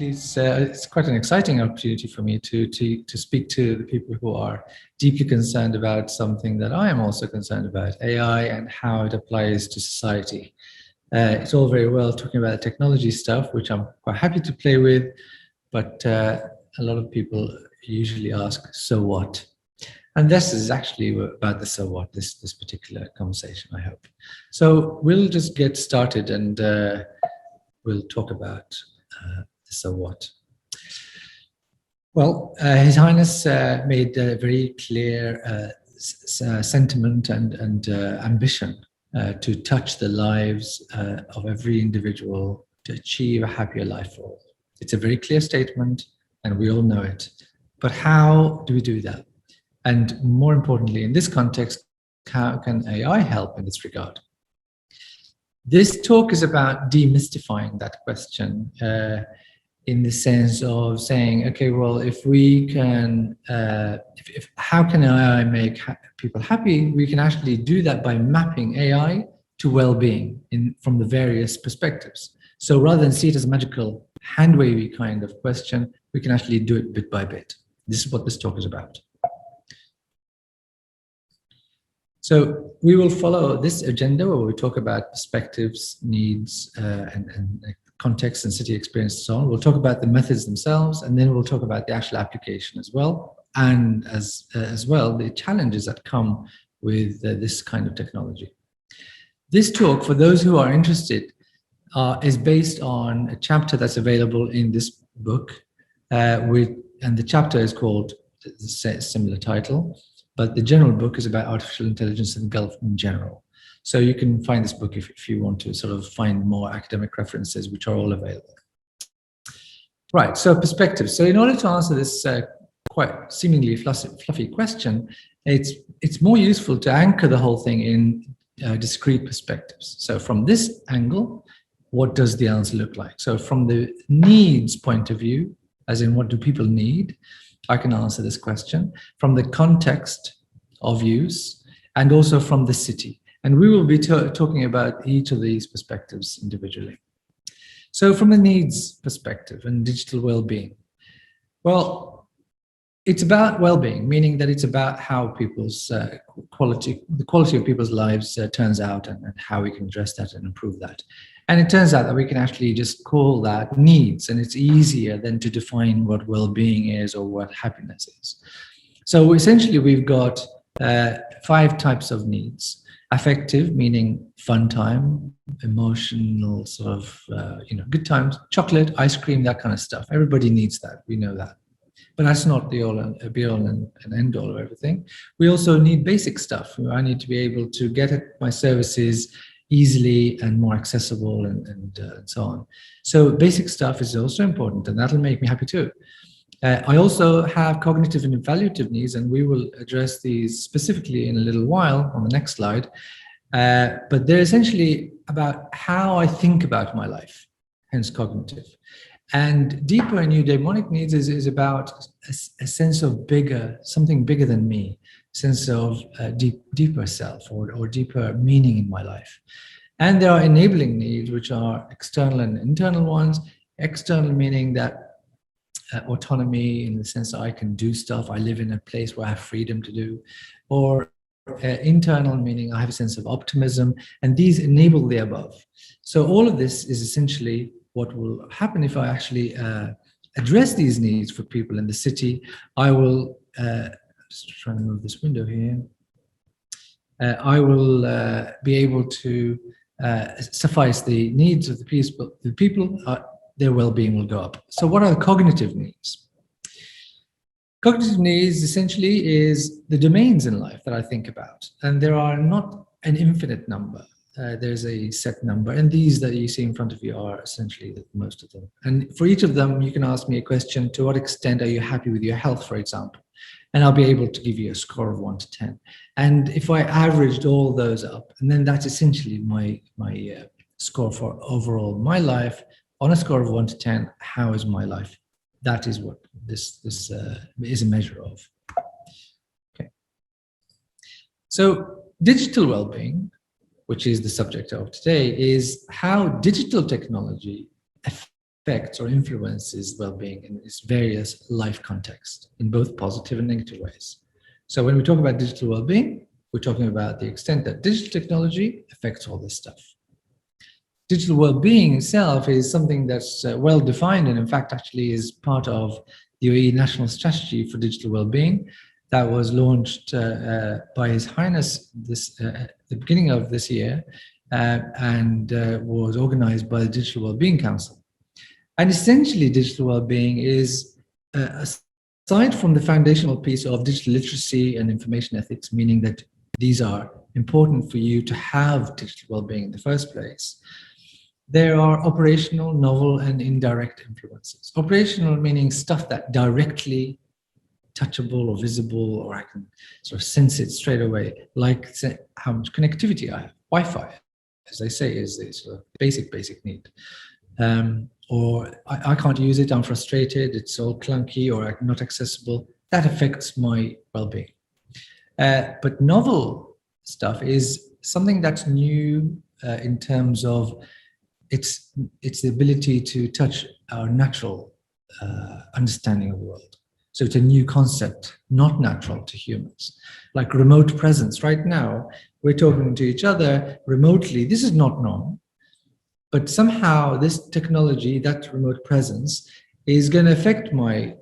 Actually, it's quite an exciting opportunity for me to speak to the people who are deeply concerned about something that I am also concerned about, AI and how it applies to society. It's all very well talking about technology stuff, which I'm quite happy to play with, but a lot of people usually ask, so what? And this is actually about the so what, this particular conversation, I hope. So we'll just get started and we'll talk about the so what. Well, His Highness made a very clear sentiment and ambition to touch the lives of every individual to achieve a happier life for all. It's a very clear statement, and we all know it. But how do we do that? And more importantly, in this context, how can AI help in this regard? This talk is about demystifying that question in the sense of saying, okay, well, if we can, how can AI make people happy? We can actually do that by mapping AI to well-being from the various perspectives. So rather than see it as a magical hand-wavy kind of question, we can actually do it bit by bit. This is what this talk is about. So we will follow this agenda where we talk about perspectives, needs, and context and city experience and so on. We'll talk about the methods themselves, and then we'll talk about the actual application as well, and as well the challenges that come with this kind of technology. This talk, for those who are interested, is based on a chapter that's available in this book, and the chapter is called the similar title. But the general book is about artificial intelligence and Gulf in general. So you can find this book if you want to sort of find more academic references, which are all available. Right, so perspectives. So in order to answer this quite seemingly fluffy question, it's more useful to anchor the whole thing in discrete perspectives. So from this angle, what does the answer look like? So from the needs point of view, as in what do people need, I can answer this question from the context of use and also from the city. And we will be talking about each of these perspectives individually. So from the needs perspective and digital well-being, well, it's about well-being, meaning that it's about how people's the quality of people's lives turns out and how we can address that and improve that. And it turns out that we can actually just call that needs, and it's easier than to define what well-being is or what happiness is. So essentially, we've got 5 types of needs. Affective, meaning fun time, emotional sort of, good times, chocolate, ice cream, that kind of stuff. Everybody needs that, we know that. But that's not the be all and end all of everything. We also need basic stuff. I need to be able to get at my services easily and more accessible and so on. So basic stuff is also important, and that'll make me happy too. I also have cognitive and evaluative needs, and we will address these specifically in a little while on the next slide. But they're essentially about how I think about my life, hence cognitive. And deeper and eudaimonic needs is about a sense of something bigger than me, sense of deeper self or deeper meaning in my life. And there are enabling needs, which are external and internal ones. External meaning that autonomy in the sense that I can do stuff, I live in a place where I have freedom to do, or internal meaning I have a sense of optimism, and these enable the above. So all of this is essentially what will happen if I actually address these needs for people in the city. I will just trying to move this window here. I will be able to suffice the needs of the people, their well-being will go up. So what are the cognitive needs? Cognitive needs essentially is the domains in life that I think about. And there are not an infinite number. There's a set number, and these that you see in front of you are essentially most of them. And for each of them, you can ask me a question: to what extent are you happy with your health, for example? And I'll be able to give you a score of 1 to 10. And if I averaged all those up, and then that's essentially my score for overall my life, on a score of 1 to 10, how is my life? That is what this is a measure of. Okay. So digital well-being, which is the subject of today, is how digital technology affects or influences well-being in its various life contexts in both positive and negative ways. So when we talk about digital well-being, we're talking about the extent that digital technology affects all this stuff. Digital well-being itself is something that's well defined, and in fact actually is part of the UAE National Strategy for Digital Well-being that was launched by His Highness at the beginning of this year, and was organized by the Digital Well-being Council. And essentially, digital well-being is, aside from the foundational piece of digital literacy and information ethics, meaning that these are important for you to have digital well-being in the first place, there are operational, novel, and indirect influences. Operational meaning stuff that directly touchable or visible, or I can sort of sense it straight away, like how much connectivity I have. Wi-Fi, as I say, is a sort of basic need. Or I can't use it, I'm frustrated, it's all clunky or not accessible. That affects my well-being. But novel stuff is something that's new in terms of it's the ability to touch our natural understanding of the world. So it's a new concept, not natural to humans. Like remote presence. Right now, we're talking to each other remotely. This is not normal. But somehow this technology, that remote presence, is going to affect my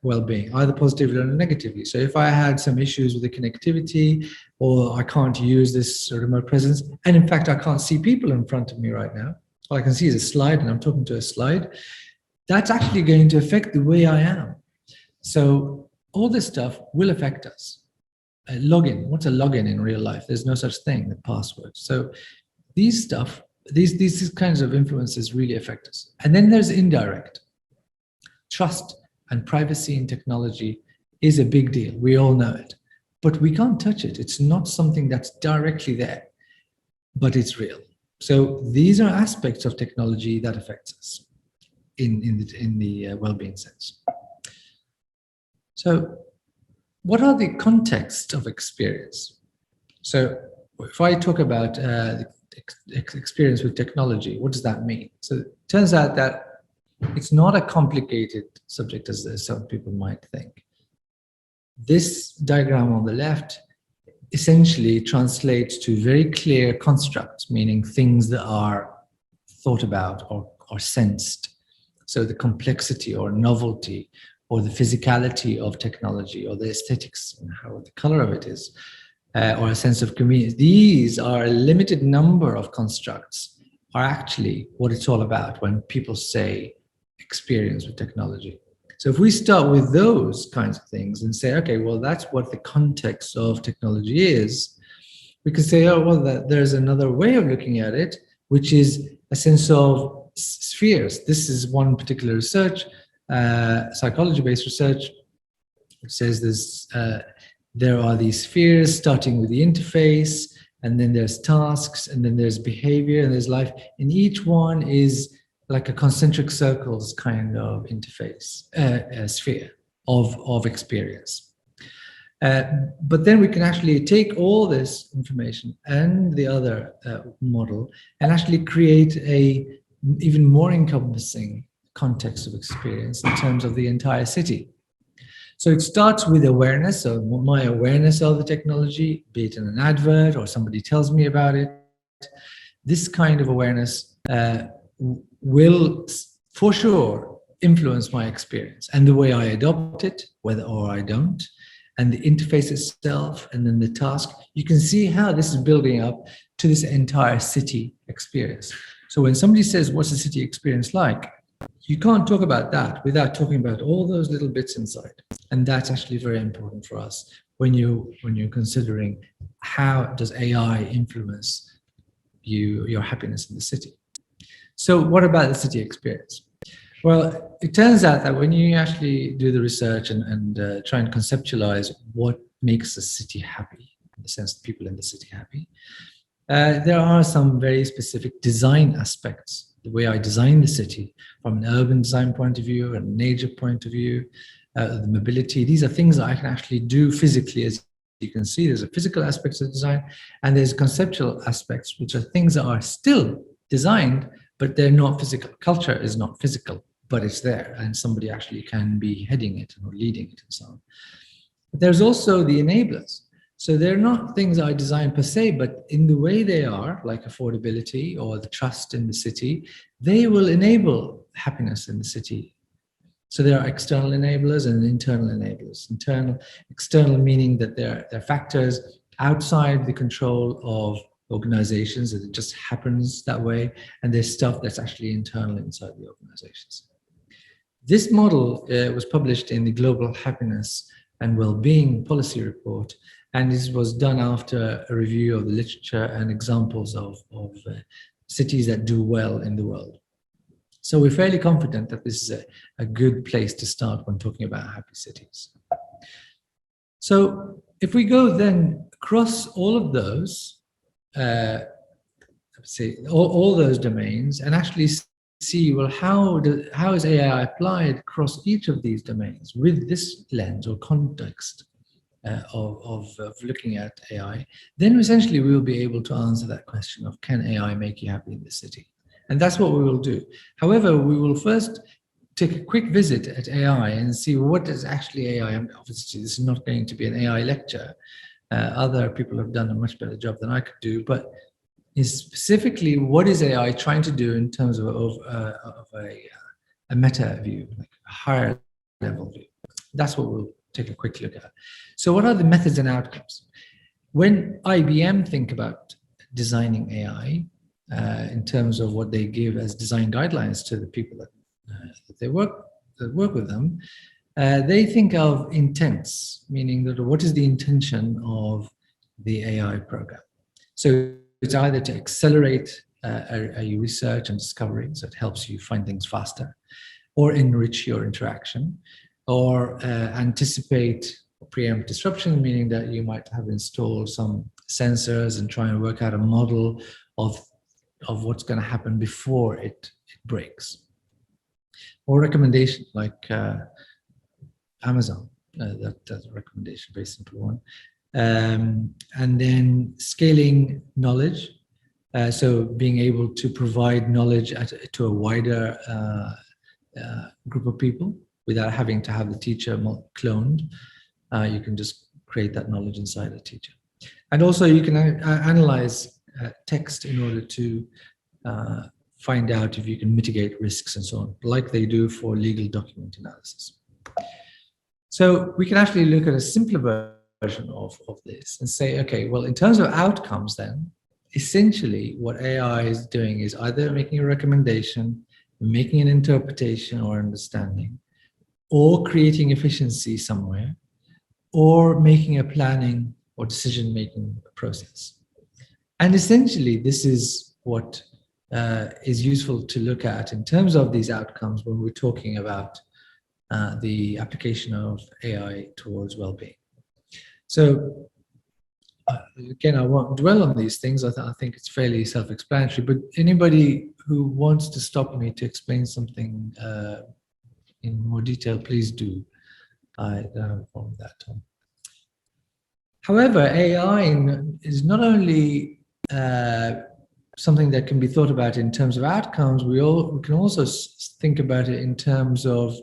well-being, either positively or negatively. So if I had some issues with the connectivity, or I can't use this remote presence, and in fact, I can't see people in front of me right now, all I can see is a slide and I'm talking to a slide, that's actually going to affect the way I am. So all this stuff will affect us. Login, what's a login in real life? There's no such thing, the password. So these kinds of influences really affect us. And then there's indirect. Trust and privacy in technology is a big deal. We all know it. But we can't touch it. It's not something that's directly there, but it's real. So these are aspects of technology that affects us in the well-being sense. So what are the contexts of experience? So if I talk about experience with technology, what does that mean? So it turns out that it's not a complicated subject as some people might think. This diagram on the left essentially translates to very clear constructs, meaning things that are thought about or sensed. So the complexity or novelty or the physicality of technology or the aesthetics and how the color of it is, or a sense of convenience. These are a limited number of constructs are actually what it's all about when people say experience with technology. So if we start with those kinds of things and say, okay, well, that's what the context of technology is, we can say, oh, well, there's another way of looking at it, which is a sense of spheres. This is one particular research, psychology-based research, which says there are these spheres starting with the interface, and then there's tasks, and then there's behavior, and there's life. And each one is like a concentric circles kind of interface, sphere of experience. But then we can actually take all this information and the other model and actually create a even more encompassing context of experience in terms of the entire city. So it starts with awareness, so my awareness of the technology, be it in an advert or somebody tells me about it. This kind of awareness will for sure influence my experience and the way I adopt it, whether or I don't, and the interface itself, and then the task. You can see how this is building up to this entire city experience. So when somebody says, what's the city experience like? You can't talk about that without talking about all those little bits inside. And that's actually very important for us when you're considering how does AI influence your happiness in the city. So what about the city experience? Well, it turns out that when you actually do the research and try and conceptualize what makes a city happy, in the sense that people in the city happy, there are some very specific design aspects. The way I design the city from an urban design point of view and nature point of view, the mobility, these are things that I can actually do physically. As you can see, there's a physical aspect of design and there's conceptual aspects, which are things that are still designed, but they're not physical. Culture is not physical, but it's there, and somebody actually can be heading it or leading it and so on. But there's also the enablers. So they're not things I design per se, but in the way they are, like affordability or the trust in the city, they will enable happiness in the city. So there are external enablers and internal enablers. External meaning that they're factors outside the control of organizations, that it just happens that way, and there's stuff that's actually internal inside the organizations. This model was published in the Global Happiness and Wellbeing Policy Report, and this was done after a review of the literature and examples of cities that do well in the world. So we're fairly confident that this is a good place to start when talking about happy cities. So if we go then across all of those, all those domains, and actually see, well, how is AI applied across each of these domains with this lens or context of looking at AI, then essentially we will be able to answer that question of, can AI make you happy in the city? And that's what we will do. However, we will first take a quick visit at AI and see what is actually AI. Obviously, this is not going to be an AI lecture. Other people have done a much better job than I could do, but is specifically what is AI trying to do in terms of a meta view, like a higher level view. That's what we'll take a quick look at. So what are the methods and outcomes? When IBM think about designing AI, in terms of what they give as design guidelines to the people that work with them, they think of intents, meaning that what is the intention of the AI program? So it's either to accelerate a research and discovery, so it helps you find things faster, or enrich your interaction, or anticipate or preempt disruption, meaning that you might have installed some sensors and try and work out a model of what's going to happen before it breaks. Or recommendation, like Amazon, that's a recommendation, very simple one. And then scaling knowledge, so being able to provide knowledge to a wider group of people without having to have the teacher cloned. You can just create that knowledge inside a teacher. And also you can analyze text in order to find out if you can mitigate risks and so on, like they do for legal document analysis. So we can actually look at a simpler version of this and say, okay, well, in terms of outcomes then, essentially what AI is doing is either making a recommendation, making an interpretation or understanding, or creating efficiency somewhere, or making a planning or decision-making process. And essentially, this is what is useful to look at in terms of these outcomes when we're talking about the application of AI towards well-being. So again, I won't dwell on these things. I think it's fairly self-explanatory, but anybody who wants to stop me to explain something in more detail, please do. I don't have a problem with that, Tom. However, AI is not only something that can be thought about in terms of outcomes, we can also think about it in terms of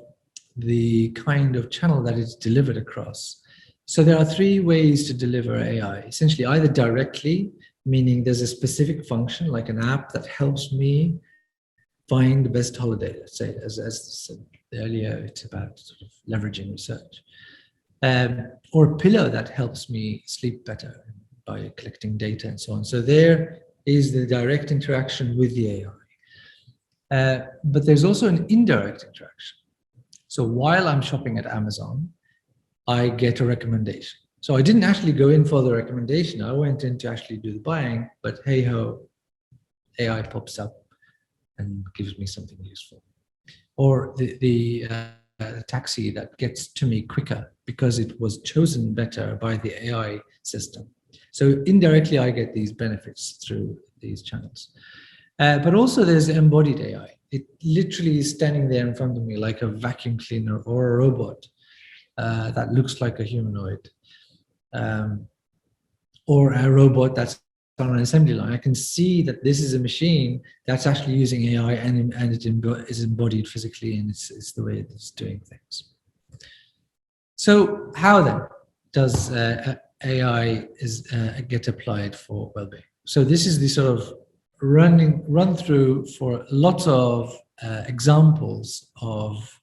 the kind of channel that it's delivered across. So there are three ways to deliver AI. Essentially, either directly, meaning there's a specific function like an app that helps me find the best holiday. Let's say, as said earlier, it's about sort of leveraging research. Or a pillow that helps me sleep better by collecting data and so on. So there is the direct interaction with the AI. But there's also an indirect interaction. So while I'm shopping at Amazon, I get a recommendation. So I didn't actually go in for the recommendation. I went in to actually do the buying, but hey ho, AI pops up and gives me something useful. Or the taxi that gets to me quicker because it was chosen better by the AI system. So indirectly, I get these benefits through these channels. But also there's embodied AI. It literally is standing there in front of me like a vacuum cleaner or a robot that looks like a humanoid. Or a robot that's on an assembly line, I can see that this is a machine that's actually using AI and it is embodied physically, and it's the way it's doing things. So how then does AI get applied for well-being? So this is the sort of run through for lots of examples of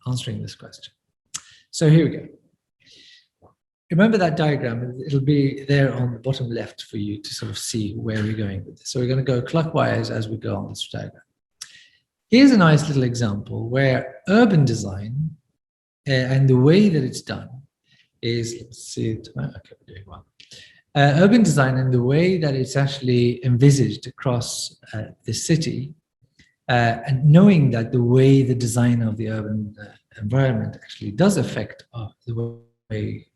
answering this question. So here we go. Remember that diagram, it'll be there on the bottom left for you to sort of see where we're going with this. So we're going to go clockwise as we go on this diagram. Here's a nice little example where urban design and the way that it's done is, let's see it, okay, we're doing well. Urban design and the way that it's actually envisaged across the city, and knowing that the way the design of the urban environment actually does affect the way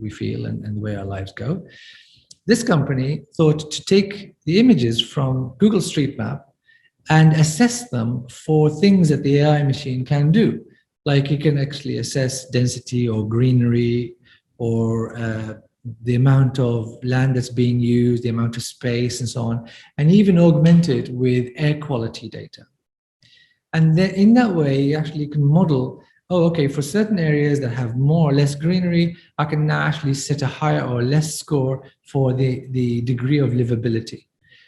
we feel and the way our lives go. This company thought to take the images from Google Street Map and assess them for things that the AI machine can do. Like you can actually assess density or greenery or the amount of land that's being used, the amount of space and so on, and even augment it with air quality data. And then in that way, you actually can model, oh, okay, for certain areas that have more or less greenery, I can now actually set a higher or less score for the degree of livability.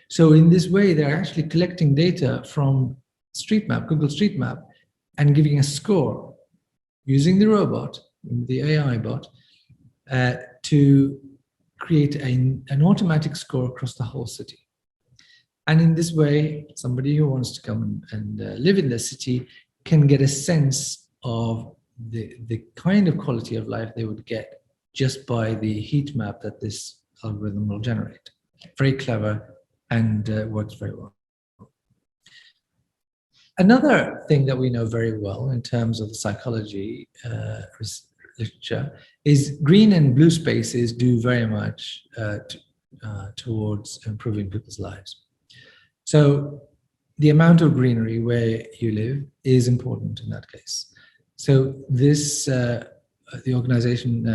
So in this way, they're actually collecting data from Street Map, Google Street Map, and giving a score using the robot, the AI bot, to create an automatic score across the whole city. And in this way, somebody who wants to come and live in the city can get a sense of the kind of quality of life they would get just by the heat map that this algorithm will generate. Very clever and works very well. Another thing that we know very well in terms of the psychology literature is green and blue spaces do very much towards improving people's lives. So the amount of greenery where you live is important in that case. So this, the organization,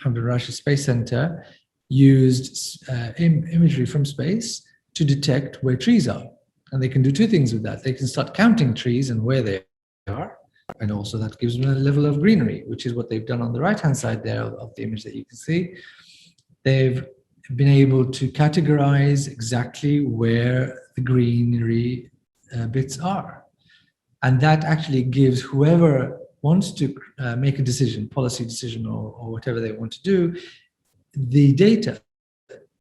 Hamid Rashid Space Center, used imagery from space to detect where trees are. And they can do two things with that. They can start counting trees and where they are. And also that gives them a level of greenery, which is what they've done on the right-hand side there of the image that you can see. They've been able to categorize exactly where the greenery bits are. And that actually gives whoever wants to make a decision, policy decision or whatever they want to do, the data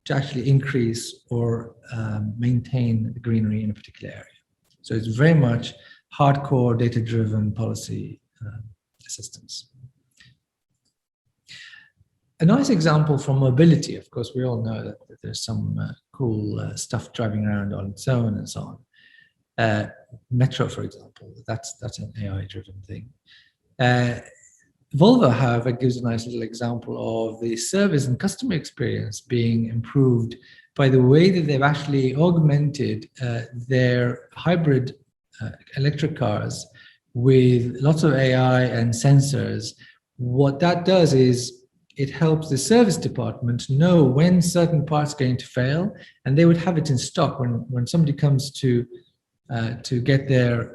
to actually increase or maintain the greenery in a particular area. So it's very much hardcore data-driven policy assistance. A nice example from mobility, of course, we all know that there's some cool stuff driving around on its own and so on. Metro, for example, that's an AI-driven thing. Volvo, however, gives a nice little example of the service and customer experience being improved by the way that they've actually augmented their hybrid electric cars with lots of AI and sensors. What that does is it helps the service department know when certain parts are going to fail, and they would have it in stock when somebody comes to get their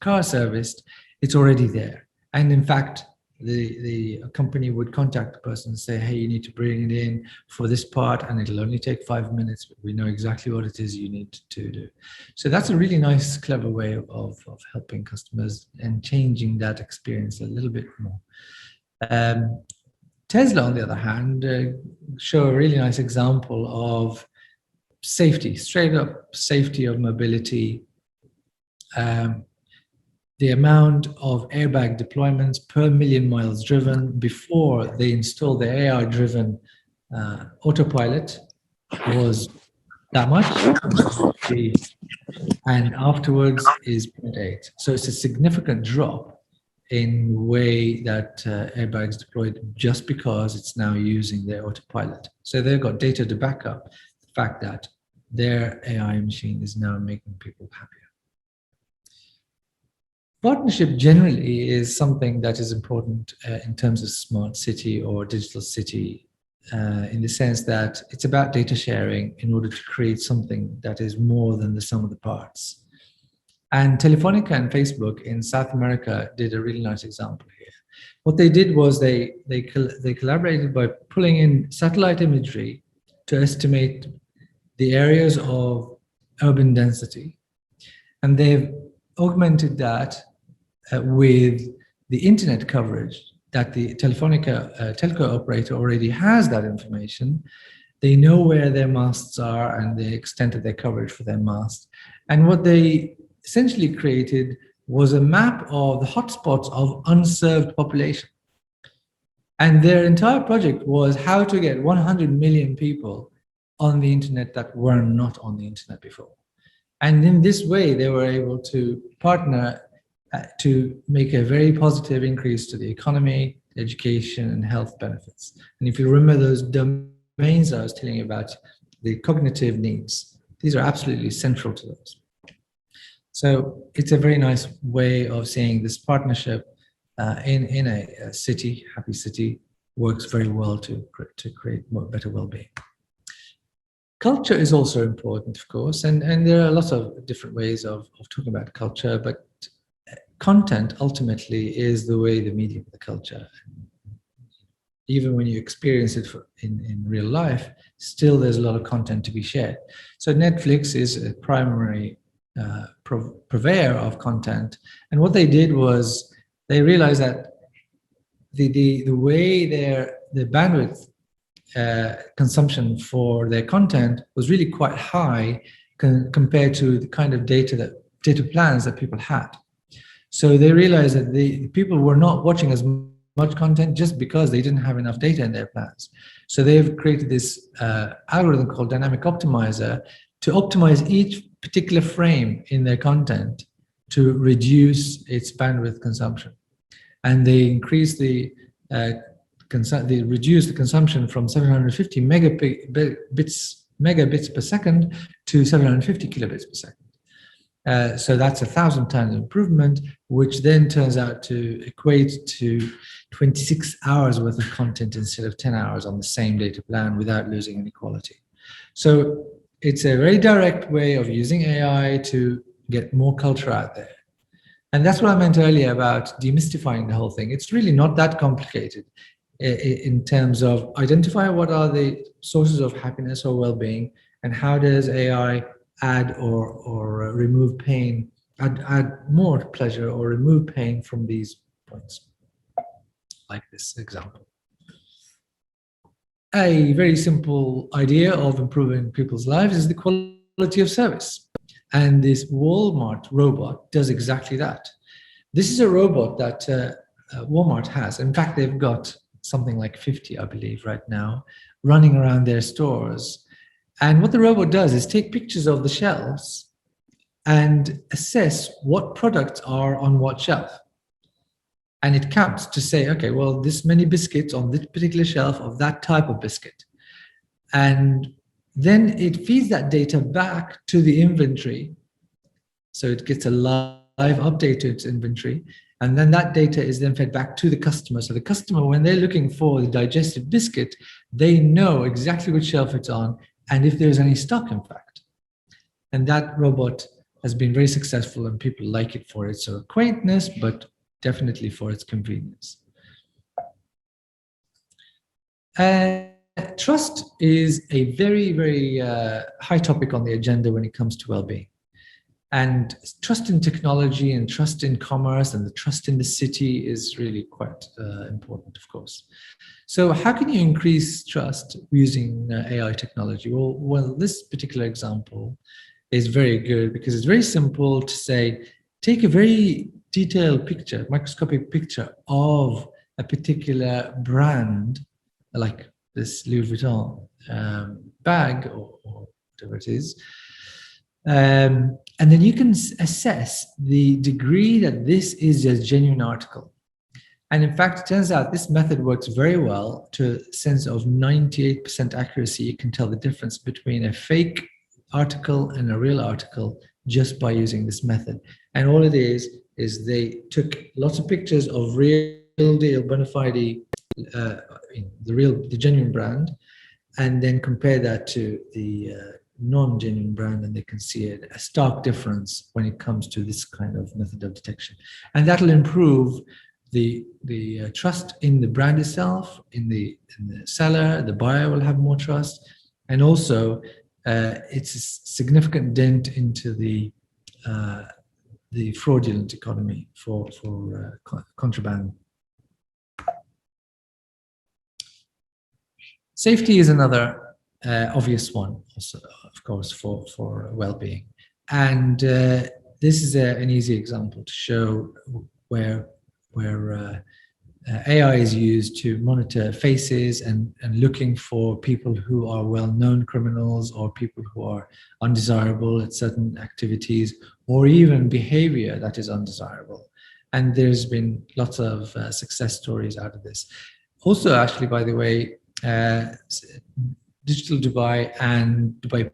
car serviced, it's already there. And in fact, the company would contact the person and say, hey, you need to bring it in for this part and it'll only take 5 minutes, but we know exactly what it is you need to do. So that's a really nice, clever way of helping customers and changing that experience a little bit more. Tesla, on the other hand, show a really nice example of safety, straight up safety of mobility. The amount of airbag deployments per million miles driven before they install the AI-driven autopilot was that much, and afterwards is 0.8. So it's a significant drop in the way that airbags deployed just because it's now using their autopilot. So they've got data to back up the fact that their AI machine is now making people happier. Partnership generally is something that is important in terms of smart city or digital city in the sense that it's about data sharing in order to create something that is more than the sum of the parts. And Telefonica and Facebook in South America did a really nice example here. What they did was they collaborated by pulling in satellite imagery to estimate the areas of urban density. And they've augmented that with the internet coverage that the Telefonica telco operator already has that information. They know where their masts are and the extent of their coverage for their mast. And what they essentially created was a map of the hotspots of unserved population. And their entire project was how to get 100 million people on the internet that were not on the internet before. And in this way, they were able to partner to make a very positive increase to the economy, education, and health benefits. And if you remember those domains I was telling you about, the cognitive needs, these are absolutely central to those. So it's a very nice way of seeing this partnership in a city, happy city, works very well to create better well-being. Culture is also important, of course, and there are lots of different ways of talking about culture, but content ultimately is the way, the medium of the culture. Even when you experience it in real life, still there's a lot of content to be shared. So Netflix is a primary purveyor of content, and what they did was they realized that the way their bandwidth consumption for their content was really quite high compared to the kind of data plans that people had. So they realized that the people were not watching as much content just because they didn't have enough data in their plans. So they've created this algorithm called Dynamic Optimizer to optimize each particular frame in their content to reduce its bandwidth consumption. And they increase they reduce the consumption from 750 megabits per second to 750 kilobits per second. So that's 1,000 times improvement, which then turns out to equate to 26 hours worth of content instead of 10 hours on the same data plan without losing any quality. So it's a very direct way of using AI to get more culture out there. And that's what I meant earlier about demystifying the whole thing. It's really not that complicated in terms of identify what are the sources of happiness or well-being, and how does AI add or remove pain, add more pleasure or remove pain from these points, like this example. A very simple idea of improving people's lives is the quality of service. And this Walmart robot does exactly that. This is a robot that Walmart has. In fact, they've got something like 50, I believe, right now, running around their stores. And what the robot does is take pictures of the shelves and assess what products are on what shelf. And it counts to say, okay, well, this many biscuits on this particular shelf of that type of biscuit. And then it feeds that data back to the inventory. So it gets a live update to its inventory. And then that data is then fed back to the customer. So the customer, when they're looking for the digestive biscuit, they know exactly which shelf it's on and if there's any stock, in fact. And that robot has been very successful, and people like it for its sort of quaintness, but definitely for its convenience. Trust is a very, very high topic on the agenda when it comes to well-being. And trust in technology and trust in commerce and the trust in the city is really quite important, of course. So how can you increase trust using AI technology? Well, this particular example is very good because it's very simple to say, take a very detailed picture, microscopic picture of a particular brand, like this Louis Vuitton bag or whatever it is. And then you can assess the degree that this is a genuine article. And in fact, it turns out this method works very well to a sense of 98% accuracy. You can tell the difference between a fake article and a real article just by using this method. And all it is they took lots of pictures of real deal bona fide the genuine brand, and then compare that to the non-genuine brand, and they can see a stark difference when it comes to this kind of method of detection. And that'll improve the trust in the brand itself, in the seller. The buyer will have more trust, and also it's a significant dent into the fraudulent economy for contraband. Safety is another obvious one, also, of course, for well-being. And this is an easy example to show where AI is used to monitor faces and looking for people who are well-known criminals or people who are undesirable at certain activities, or even behavior that is undesirable. And there's been lots of success stories out of this. Also, actually, by the way, Digital Dubai and Dubai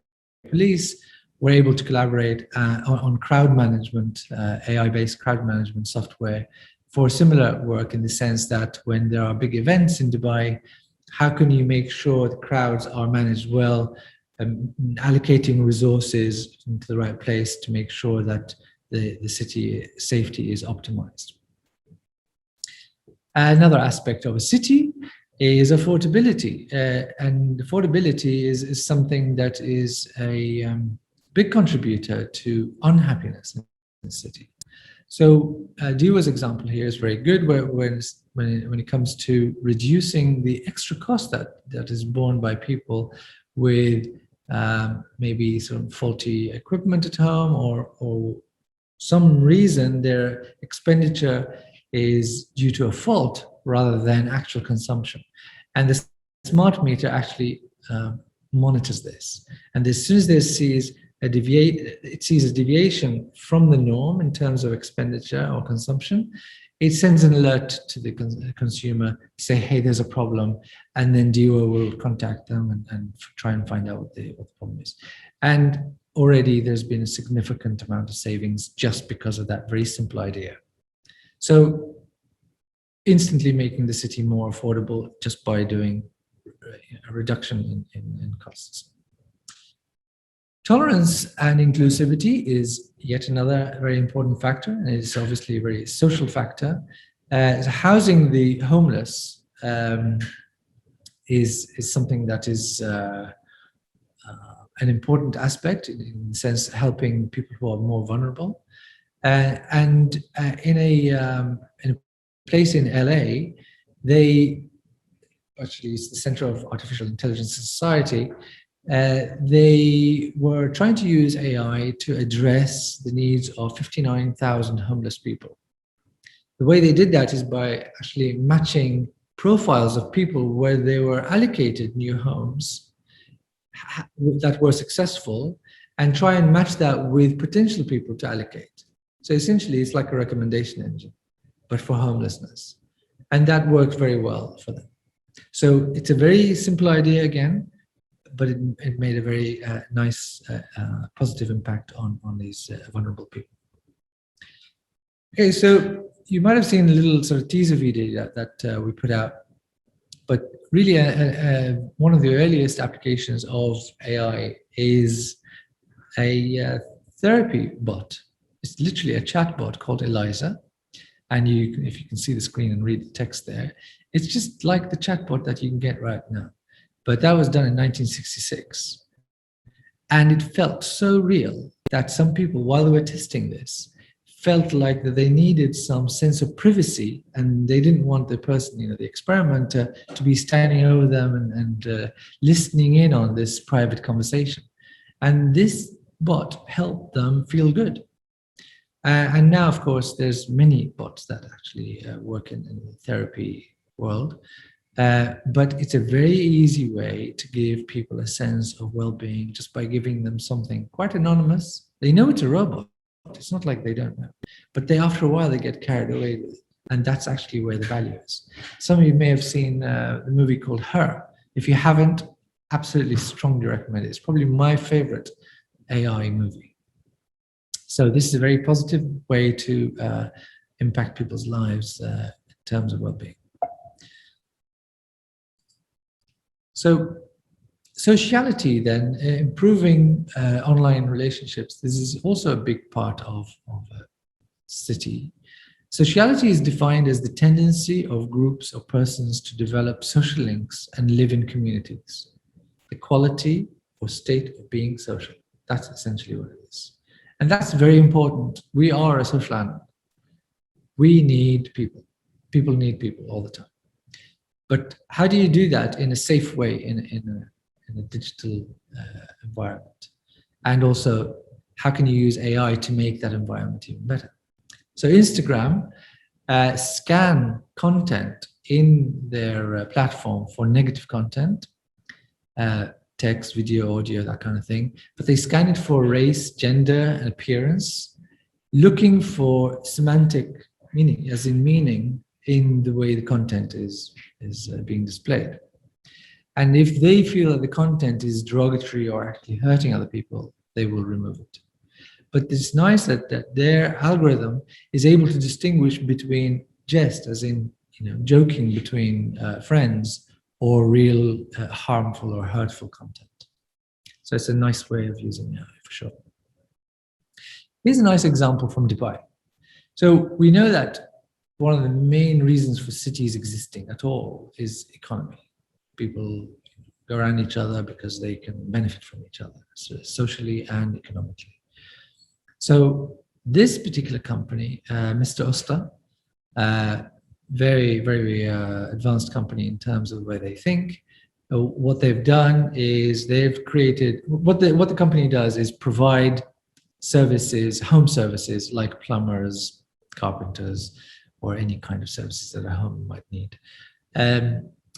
Police were able to collaborate on crowd management, AI-based crowd management software for similar work, in the sense that when there are big events in Dubai, how can you make sure the crowds are managed well, allocating resources into the right place to make sure that the city safety is optimized. Another aspect of a city is affordability, and affordability is something that is a big contributor to unhappiness in the city. So Diwa's example here is very good, when it comes to reducing the extra cost that is borne by people with maybe some faulty equipment at home, or some reason their expenditure is due to a fault rather than actual consumption. And the smart meter actually monitors this. And as soon as it sees a deviation from the norm in terms of expenditure or consumption, it sends an alert to the consumer to say, hey, there's a problem. And then DUO will contact them and try and find out what the problem is. And already there's been a significant amount of savings just because of that very simple idea. So instantly making the city more affordable just by doing a reduction in costs. Tolerance and inclusivity is yet another very important factor, and it's obviously a very social factor. Housing the homeless is something that is an important aspect, in the sense helping people who are more vulnerable. And in a place in LA, it's the Center of Artificial Intelligence Society, they were trying to use AI to address the needs of 59,000 homeless people. The way they did that is by actually matching profiles of people where they were allocated new homes that were successful, and try and match that with potential people to allocate. So essentially, it's like a recommendation engine, but for homelessness. And that worked very well for them. So it's a very simple idea again, but it made a very nice, positive impact on these vulnerable people. Okay, so you might have seen a little sort of teaser video that we put out, but really one of the earliest applications of AI is a therapy bot. It's literally a chat bot called Eliza. And if you can see the screen and read the text there, it's just like the chatbot that you can get right now. But that was done in 1966. And it felt so real that some people, while they were testing this, felt like that they needed some sense of privacy, and they didn't want the person, the experimenter, to be standing over them and listening in on this private conversation. And this bot helped them feel good. And now, of course, there's many bots that actually work in the therapy world. But it's a very easy way to give people a sense of well-being just by giving them something quite anonymous. They know it's a robot. It's not like they don't know. But after a while, they get carried away with it. And that's actually where the value is. Some of you may have seen the movie called Her. If you haven't, absolutely strongly recommend it. It's probably my favorite AI movie. So this is a very positive way to impact people's lives in terms of well-being. So sociality then, improving online relationships. This is also a big part of a city. Sociality is defined as the tendency of groups or persons to develop social links and live in communities. The quality or state of being social. That's essentially what it is. And that's very important. We are a social animal. We need people. People need people all the time. But how do you do that in a safe way in a digital environment? And also, how can you use AI to make that environment even better? So Instagram scan content in their platform for negative content, text, video, audio, that kind of thing. But they scan it for race, gender, and appearance, looking for semantic meaning, as in meaning in the way the content is being displayed. And if they feel that the content is derogatory or actually hurting other people, they will remove it. But it's nice that their algorithm is able to distinguish between jest, as in joking between friends, or real harmful or hurtful content. So it's a nice way of using AI for sure. Here's a nice example from Dubai. So we know that one of the main reasons for cities existing at all is economy. People go around each other because they can benefit from each other, so socially and economically. So this particular company, Mr. Usta, very, very advanced company in terms of the way they think. What they've done is they've created, what the company does is provide services, home services like plumbers, carpenters, or any kind of services that a home might need.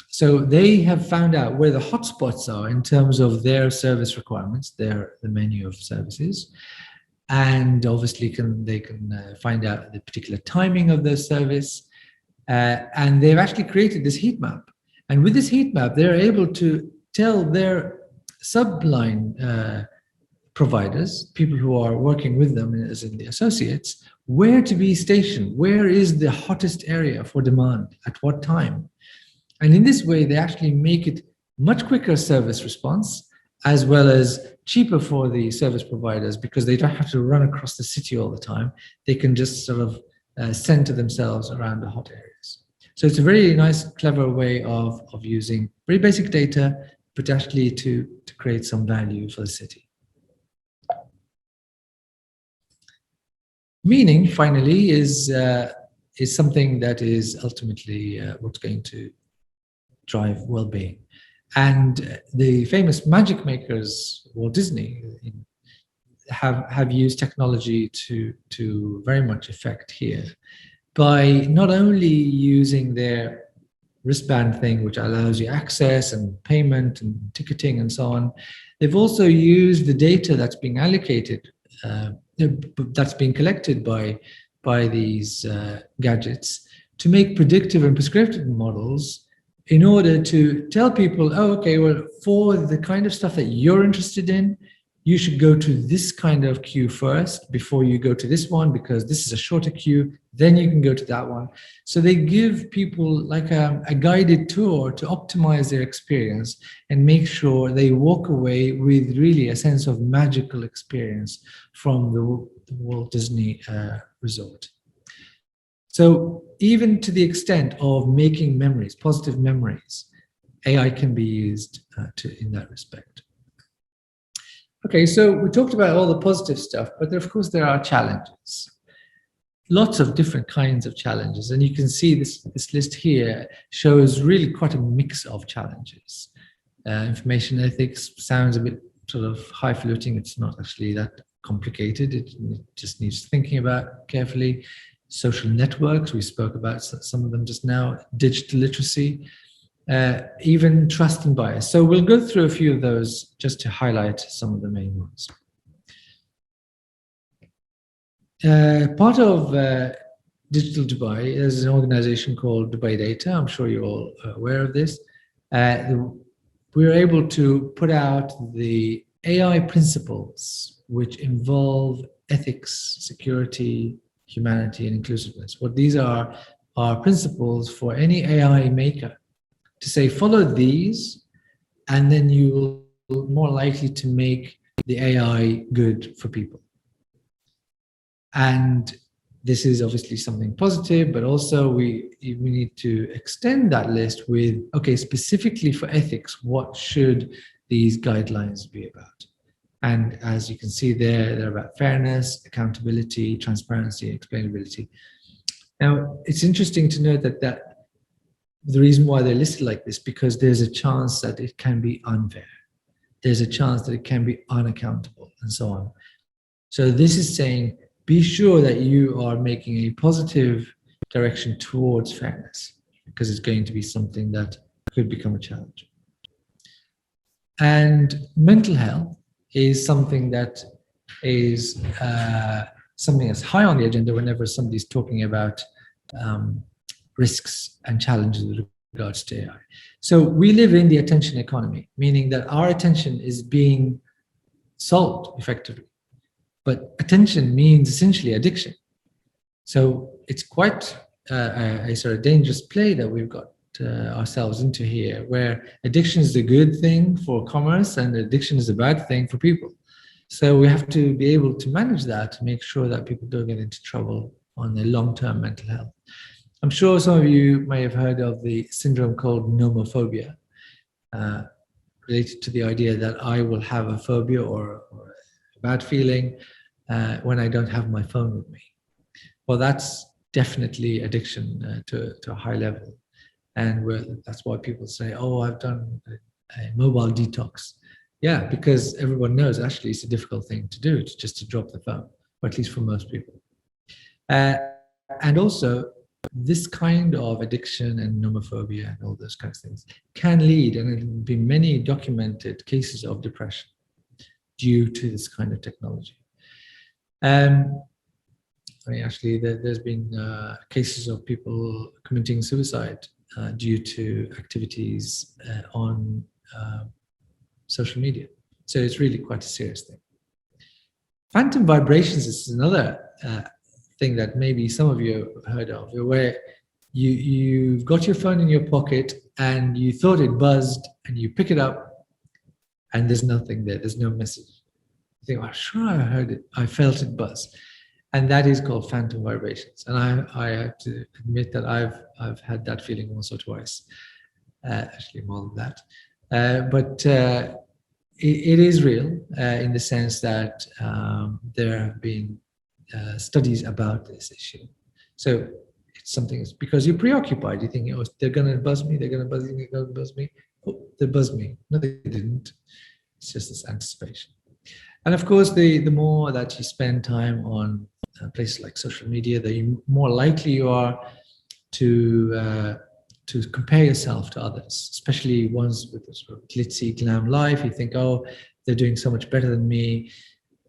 So they have found out where the hotspots are in terms of their service requirements, the menu of services. And obviously they can find out the particular timing of their service. And they've actually created this heat map. And with this heat map, they're able to tell their subline providers, people who are working with them as in the associates, where to be stationed, where is the hottest area for demand, at what time. And in this way, they actually make it much quicker service response, as well as cheaper for the service providers, because they don't have to run across the city all the time. They can just sort of center themselves around the hot areas. So it's a very nice, clever way of using very basic data, but actually to create some value for the city. Meaning, finally, is something that is ultimately what's going to drive well-being. And the famous magic makers, Walt Disney, have used technology to very much effect here by not only using their wristband thing, which allows you access and payment and ticketing and so on. They've also used the data that's being allocated, that's being collected by these gadgets to make predictive and prescriptive models in order to tell people, oh, okay, well, for the kind of stuff that you're interested in, you should go to this kind of queue first before you go to this one, because this is a shorter queue, then you can go to that one. So they give people like a guided tour to optimize their experience and make sure they walk away with really a sense of magical experience from the Walt Disney resort. So even to the extent of making memories, positive memories, AI can be used in that respect. Okay, so we talked about all the positive stuff, but of course there are challenges. Lots of different kinds of challenges, and you can see this list here shows really quite a mix of challenges. Information ethics sounds a bit sort of highfalutin. It's not actually that complicated. It just needs thinking about carefully. Social networks, we spoke about some of them just now. Digital literacy, even trust and bias. So we'll go through a few of those just to highlight some of the main ones. Part of Digital Dubai is an organization called Dubai Data. I'm sure you're all aware of this. We're able to put out the AI principles which involve ethics, security, humanity, and inclusiveness. What these are principles for any AI maker to say, follow these, and then you will more likely to make the AI good for people. And this is obviously something positive, but also we need to extend that list with, okay, specifically for ethics, what should these guidelines be about? And as you can see there, they're about fairness, accountability, transparency, explainability. Now, it's interesting to note that the reason why they're listed like this, because there's a chance that it can be unfair. There's a chance that it can be unaccountable, and so on. So this is saying, be sure that you are making a positive direction towards fairness, because it's going to be something that could become a challenge. And mental health is something that is something that's high on the agenda whenever somebody's talking about risks and challenges with regards to AI. So we live in the attention economy, meaning that our attention is being sold effectively. But attention means essentially addiction. So it's quite a sort of dangerous play that we've got ourselves into here, where addiction is a good thing for commerce and addiction is a bad thing for people. So we have to be able to manage that to make sure that people don't get into trouble on their long-term mental health. I'm sure some of you may have heard of the syndrome called nomophobia, related to the idea that I will have a phobia or a bad feeling when I don't have my phone with me. Well, that's definitely addiction to a high level. And that's why people say, oh, I've done a mobile detox. Yeah, because everyone knows actually it's a difficult thing to do, just to drop the phone, or at least for most people. And also, this kind of addiction and nomophobia and all those kinds of things can lead, and there have been many documented cases of depression due to this kind of technology. Actually, there's been cases of people committing suicide due to activities on social media. So it's really quite a serious thing. Phantom vibrations is another thing that maybe some of you have heard of, where you've got your phone in your pocket and you thought it buzzed and you pick it up and there's nothing there, there's no message. You think, well, sure, I heard it, I felt it buzz. And that is called phantom vibrations. And I have to admit that I've had that feeling once or twice, actually more than that. But it is real in the sense that there have been studies about this issue. So it's something, it's because you're preoccupied. You think, oh, they're going to buzz me, they're going to buzz me, they're going to buzz me. Oh, they buzzed me. No, they didn't. It's just this anticipation. And of course, the more that you spend time on places like social media, the more likely you are to compare yourself to others, especially ones with a sort of glitzy glam life. You think, oh, they're doing so much better than me,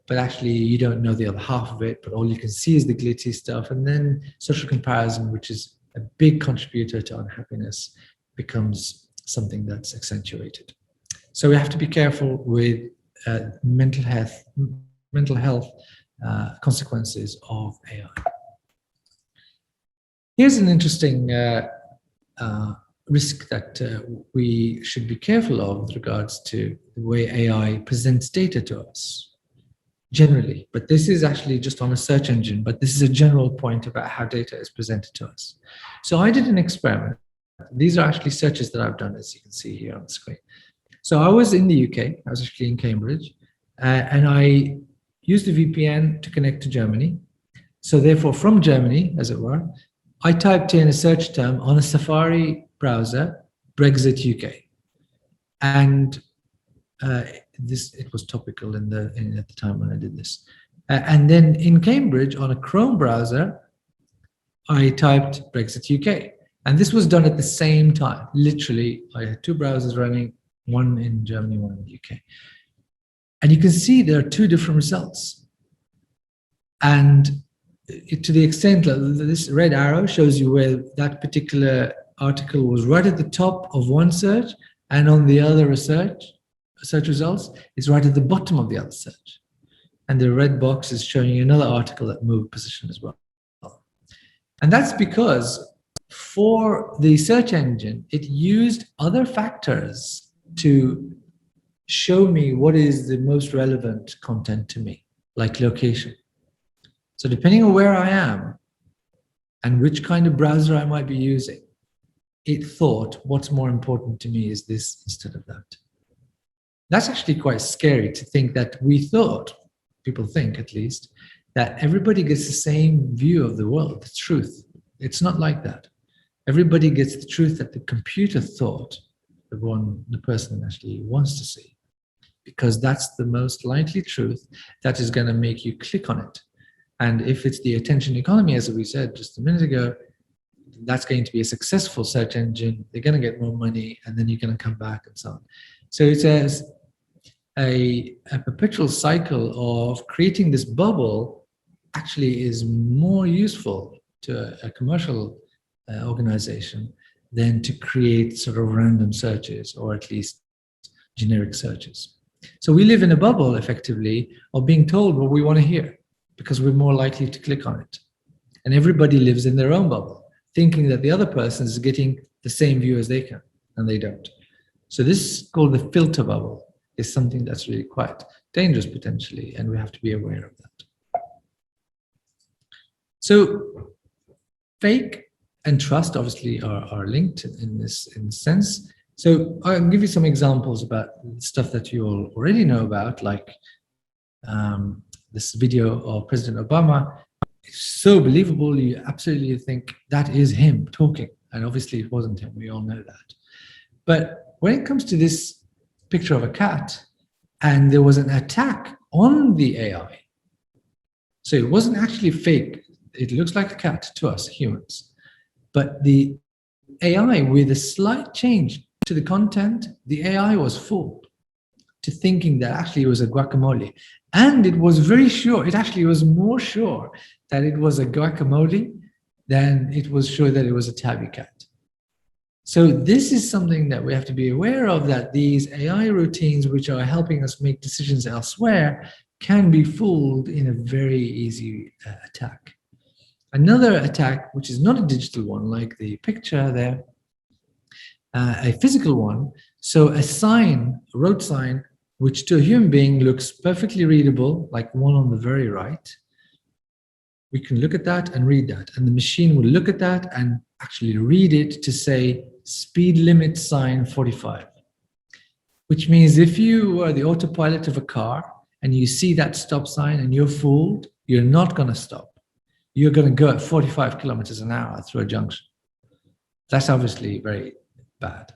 but actually you don't know the other half of it, but all you can see is the glitzy stuff. And then social comparison, which is a big contributor to unhappiness, becomes something that's accentuated. So we have to be careful with mental health consequences of AI. Here's an interesting risk that we should be careful of with regards to the way AI presents data to us generally. But this is actually just on a search engine, but this is a general point about how data is presented to us. So I did an experiment. These are actually searches that I've done, as you can see here on the screen. So I was in the UK, I was actually in Cambridge, and I used a VPN to connect to Germany. So therefore, from Germany, as it were, I typed in a search term on a Safari browser, Brexit UK. And it was topical at the time when I did this. And then in Cambridge, on a Chrome browser, I typed Brexit UK. And this was done at the same time. Literally, I had two browsers running, one in Germany, one in the UK. And you can see there are two different results. And to the extent that this red arrow shows you where that particular article was right at the top of one search, and on the other search results is right at the bottom of the other search. And the red box is showing you another article that moved position as well. And that's because for the search engine, it used other factors to show me what is the most relevant content to me, like location. So depending on where I am and which kind of browser I might be using, it thought what's more important to me is this instead of that. That's actually quite scary to think that we thought, people think at least, that everybody gets the same view of the world, the truth. It's not like that. Everybody gets the truth that the computer thought the person actually wants to see, because that's the most likely truth that is going to make you click on it. And if it's the attention economy, as we said just a minute ago, that's going to be a successful search engine. They're going to get more money, and then you're going to come back and so on. So it's a perpetual cycle of creating this bubble actually is more useful to a commercial organization than to create sort of random searches, or at least generic searches. So we live in a bubble, effectively, of being told what we want to hear, because we're more likely to click on it. And everybody lives in their own bubble, thinking that the other person is getting the same view as they can, and they don't. So this is called the filter bubble, is something that's really quite dangerous potentially, and we have to be aware of that. So fake and trust obviously are linked in this sense. So I'll give you some examples about stuff that you all already know about, like this video of President Obama. It's so believable, you absolutely think that is him talking. And obviously it wasn't him, we all know that. But when it comes to this picture of a cat, and there was an attack on the AI, so it wasn't actually fake. It looks like a cat to us humans. But the AI, with a slight change to the content, the AI was fooled to thinking that actually it was a guacamole. And it was very sure, it actually was more sure that it was a guacamole than it was sure that it was a tabby cat. So this is something that we have to be aware of, that these AI routines, which are helping us make decisions elsewhere, can be fooled in a very easy attack. Another attack, which is not a digital one, like the picture there, a physical one. So a sign, a road sign, which to a human being looks perfectly readable, like the one on the very right. We can look at that and read that. And the machine will look at that and actually read it to say speed limit sign 45. Which means if you are the autopilot of a car and you see that stop sign and you're fooled, you're not going to stop. You're going to go at 45 kilometers an hour through a junction. That's obviously very bad.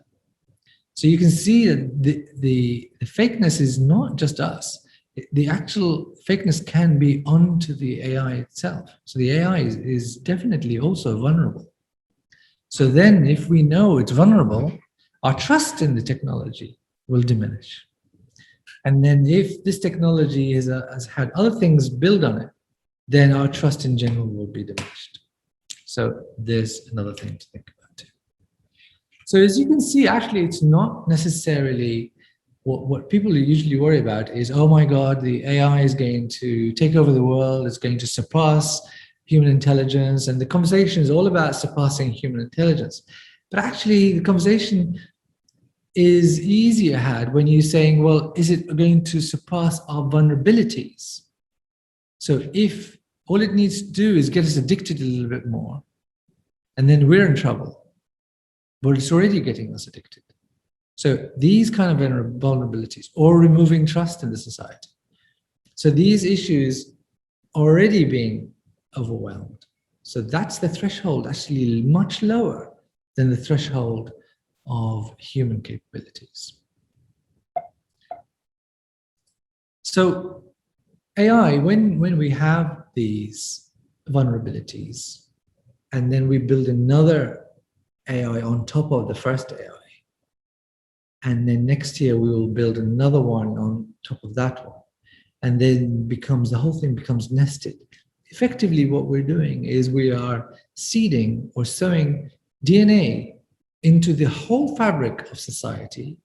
So you can see that the fakeness is not just us. The actual fakeness can be onto the AI itself. So the AI is definitely also vulnerable. So then if we know it's vulnerable, our trust in the technology will diminish. And then if this technology has had other things built on it, then our trust in general will be diminished. So there's another thing to think about too. So as you can see, actually, it's not necessarily what people usually worry about is, oh my God, the AI is going to take over the world, it's going to surpass human intelligence, and the conversation is all about surpassing human intelligence. But actually, the conversation is easier had when you're saying, well, is it going to surpass our vulnerabilities? So if all it needs to do is get us addicted a little bit more, and then we're in trouble, but it's already getting us addicted. So these kind of vulnerabilities, or removing trust in the society. So these issues are already being overwhelmed. So that's the threshold, actually much lower than the threshold of human capabilities. So AI, when we have these vulnerabilities, and then we build another AI on top of the first AI, and then next year we will build another one on top of that one, and then the whole thing becomes nested. Effectively, what we're doing is we are seeding or sowing DNA into the whole fabric of society.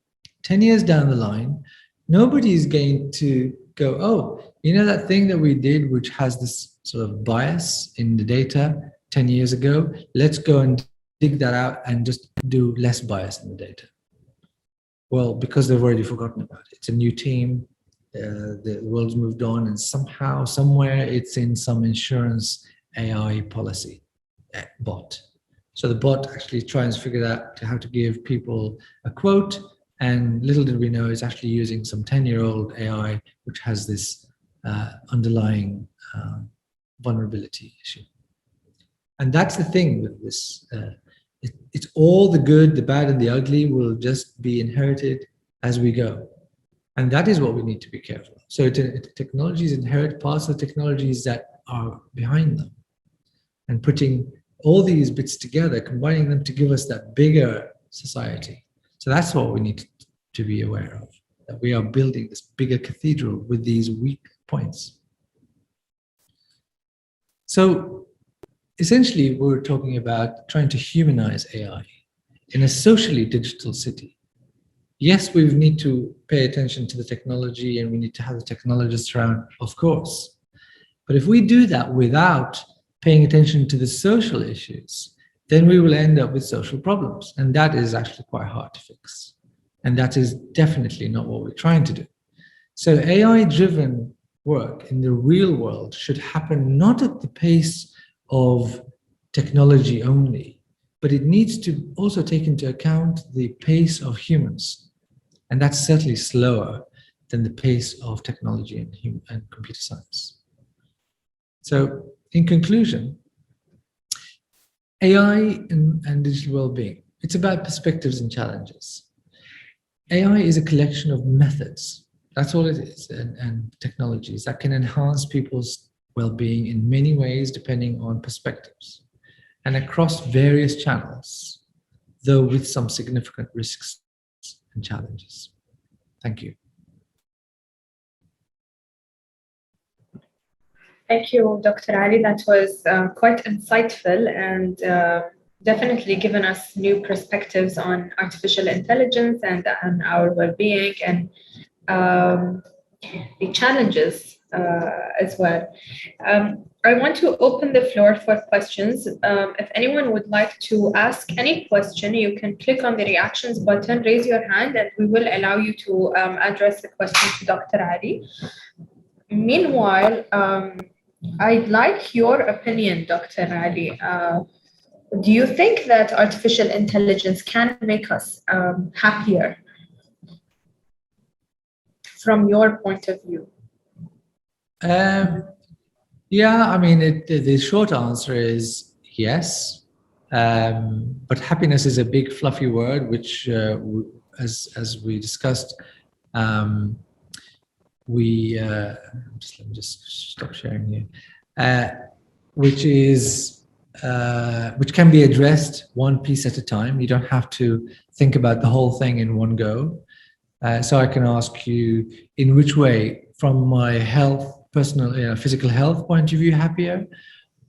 10 years down the line, nobody's going to go, oh, you know that thing that we did which has this sort of bias in the data 10 years ago? Let's go and dig that out and just do less bias in the data. Well, because they've already forgotten about it. It's a new team. The world's moved on, and somehow, somewhere, it's in some insurance AI policy bot. So the bot actually tries to figure out how to give people a quote, and little did we know, it's actually using some 10-year-old AI, which has this underlying vulnerability issue. And that's the thing with this. It's all the good, the bad, and the ugly will just be inherited as we go. And that is what we need to be careful of. So technologies inherit parts of technologies that are behind them. And putting all these bits together, combining them to give us that bigger society. So that's what we need to be aware of, that we are building this bigger cathedral with these weak points. So essentially, we're talking about trying to humanize AI in a socially digital city. Yes, we need to pay attention to the technology, and we need to have the technologists around, of course. But if we do that without paying attention to the social issues, then we will end up with social problems. And that is actually quite hard to fix. And that is definitely not what we're trying to do. So AI-driven work in the real world should happen not at the pace of technology only, but it needs to also take into account the pace of humans. And that's certainly slower than the pace of technology and computer science. So in conclusion, AI and digital well-being, it's about perspectives and challenges. AI is a collection of methods. That's all it is, and technologies that can enhance people's well-being in many ways, depending on perspectives and across various channels, though with some significant risks and challenges. Thank you. Thank you, Dr. Ali. That was quite insightful and definitely given us new perspectives on artificial intelligence and on our well-being and the challenges as well. I want to open the floor for questions. If anyone would like to ask any question, you can click on the reactions button, raise your hand, and we will allow you to address the question to Dr. Ali. Meanwhile, I'd like your opinion, Dr. Ali. Do you think that artificial intelligence can make us happier from your point of view? Yeah, I mean, the short answer is yes. But happiness is a big fluffy word, which, as we discussed, let me just stop sharing here. Which can be addressed one piece at a time. You don't have to think about the whole thing in one go. So I can ask you, in which way, from my personal, physical health point of view, happier?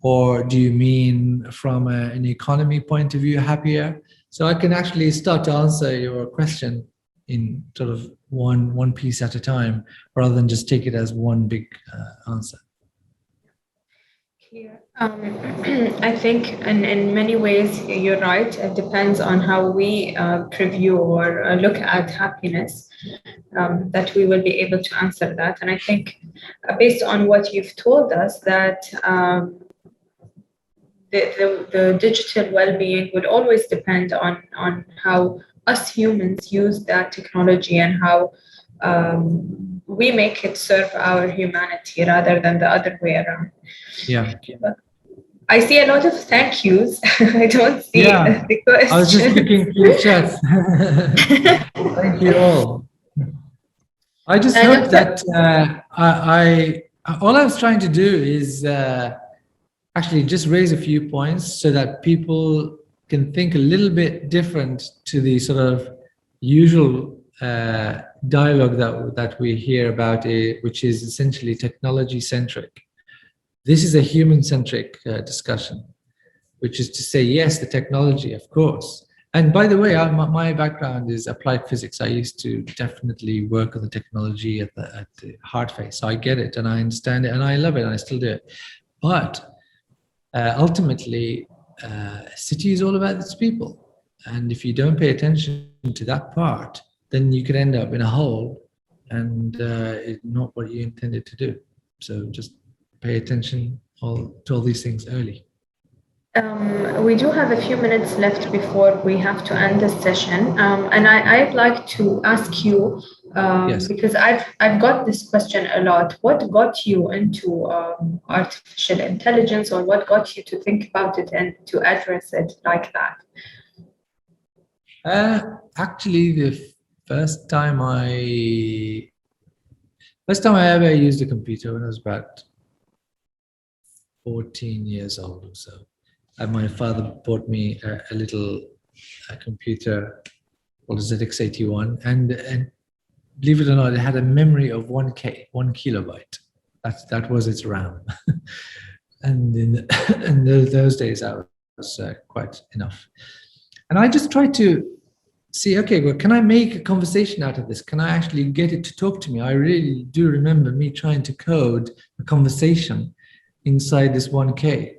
Or do you mean from an economy point of view, happier? So I can actually start to answer your question in sort of one piece at a time, rather than just take it as one big answer. Clear. I think in many ways, you're right. It depends on how we preview or look at happiness, that we will be able to answer that. And I think based on what you've told us, that the digital well-being would always depend on how us humans use that technology and how we make it serve our humanity rather than the other way around. Yeah. I see a lot of thank yous. I don't see the questions. I was just looking through the chat. Thank you all. I just hope that all I was trying to do is actually just raise a few points so that people can think a little bit different to the sort of usual dialogue that we hear about, which is essentially technology-centric. This is a human-centric discussion, which is to say, yes, the technology, of course. And by the way, my background is applied physics. I used to definitely work on the technology at the hard phase. So I get it and I understand it and I love it and I still do it. But ultimately, a city is all about its people. And if you don't pay attention to that part, then you could end up in a hole, and it's not what you intended to do. So just pay attention to all these things early. We do have a few minutes left before we have to end this session, and I'd like to ask you, Yes. because I've got this question a lot. What got you into artificial intelligence, or what got you to think about it and to address it like that? Actually, the first time I ever used a computer when I was about 14 years old or so. My father bought me a little computer called a ZX81, and believe it or not, it had a memory of 1 kilobyte. That was its RAM. And in those days, that was quite enough. And I just tried to see, okay, well, can I make a conversation out of this? Can I actually get it to talk to me? I really do remember me trying to code a conversation inside this 1K.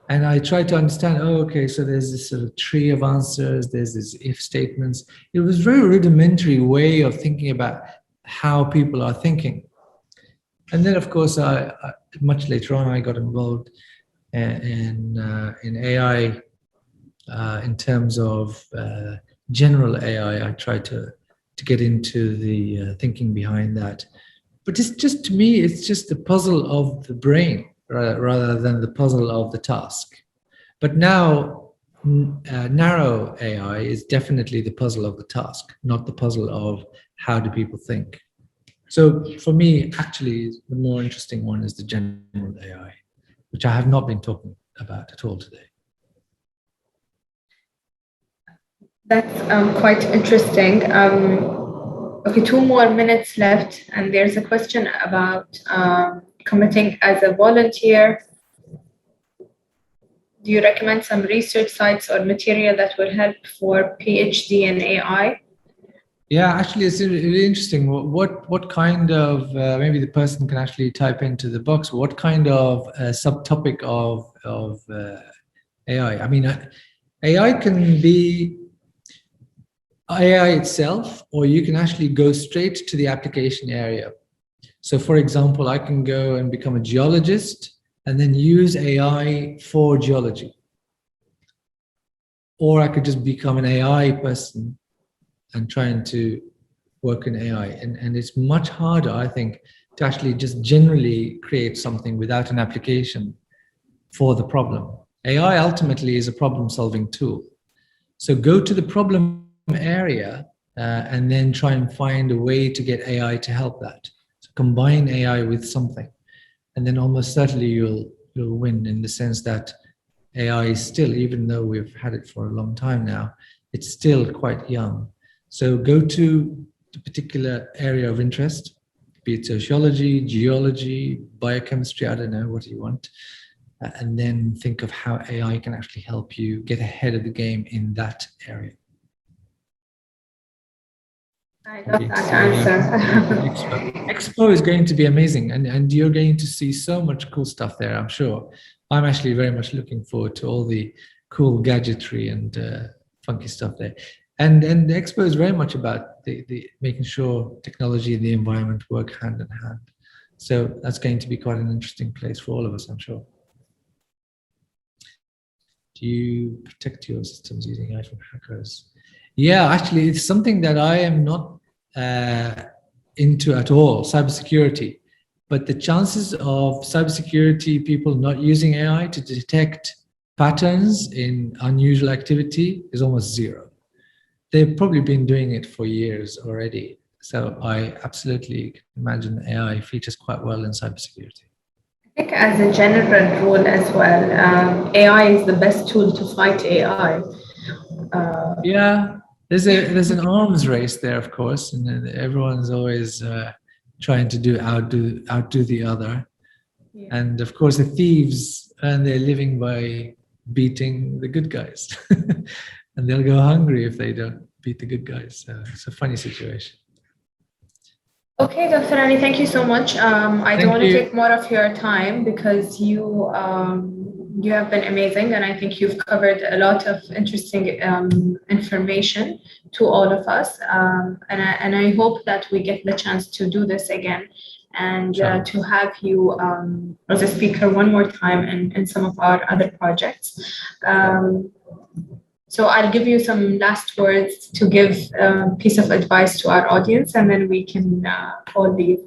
And I tried to understand, okay, so there's this sort of tree of answers, there's this if statements. It was a very rudimentary way of thinking about how people are thinking. And then, of course, I much later on, I got involved in AI in terms of general AI. I tried to get into the thinking behind that. But it's just, to me, it's just the puzzle of the brain rather than the puzzle of the task. But now, narrow AI is definitely the puzzle of the task, not the puzzle of how do people think. So for me, actually, the more interesting one is the general AI, which I have not been talking about at all today. That's quite interesting. Okay, 2 more minutes left, and there's a question about committing as a volunteer. Do you recommend some research sites or material that will help for PhD in AI? Yeah, actually, it's really interesting. What kind of maybe the person can actually type into the box. What kind of subtopic of AI? I mean, AI can be AI itself, or you can actually go straight to the application area. So, for example, I can go and become a geologist and then use AI for geology. Or I could just become an AI person and trying to work in AI. And it's much harder, I think, to actually just generally create something without an application for the problem. AI ultimately is a problem-solving tool. So go to the problem area and then try and find a way to get AI to help that. So combine AI with something, and then almost certainly you'll win, in the sense that AI is still, even though we've had it for a long time now, it's still quite young. So go to the particular area of interest, be it sociology, geology, biochemistry, I don't know, what do you want? And then think of how AI can actually help you get ahead of the game in that area. I love that answer. Expo is going to be amazing, and you're going to see so much cool stuff there, I'm sure. I'm actually very much looking forward to all the cool gadgetry and funky stuff there. And the expo is very much about the making sure technology and the environment work hand in hand. So that's going to be quite an interesting place for all of us, I'm sure. Do you protect your systems using AI from hackers? Yeah, actually, it's something that I am not into at all, cybersecurity. But the chances of cybersecurity people not using AI to detect patterns in unusual activity is almost zero. They've probably been doing it for years already. So I absolutely imagine AI features quite well in cybersecurity. I think as a general rule as well, AI is the best tool to fight AI. Yeah, there's an arms race there, of course, and everyone's always trying to outdo the other. Yeah. And of course, the thieves earn their living by beating the good guys, and they'll go hungry if they don't beat the good guys. So it's a funny situation. Okay, Dr. Ali, thank you so much. I don't want to take more of your time because you You have been amazing, and I think you've covered a lot of interesting information to all of us. And I hope that we get the chance to do this again, and Sure. to have you as a speaker one more time in some of our other projects. So I'll give you some last words to give a piece of advice to our audience, and then we can all leave.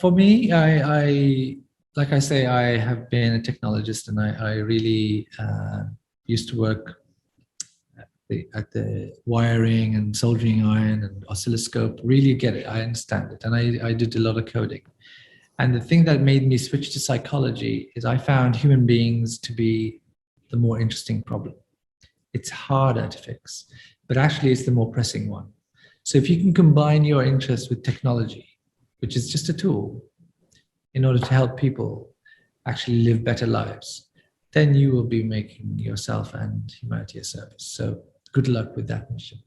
For me, like I say, I have been a technologist, and I really used to work at the wiring and soldering iron and oscilloscope. Really get it. I understand it. And I did a lot of coding. And the thing that made me switch to psychology is I found human beings to be the more interesting problem. It's harder to fix, but actually it's the more pressing one. So if you can combine your interest with technology, which is just a tool in order to help people actually live better lives, then you will be making yourself and humanity a service. So good luck with that mission.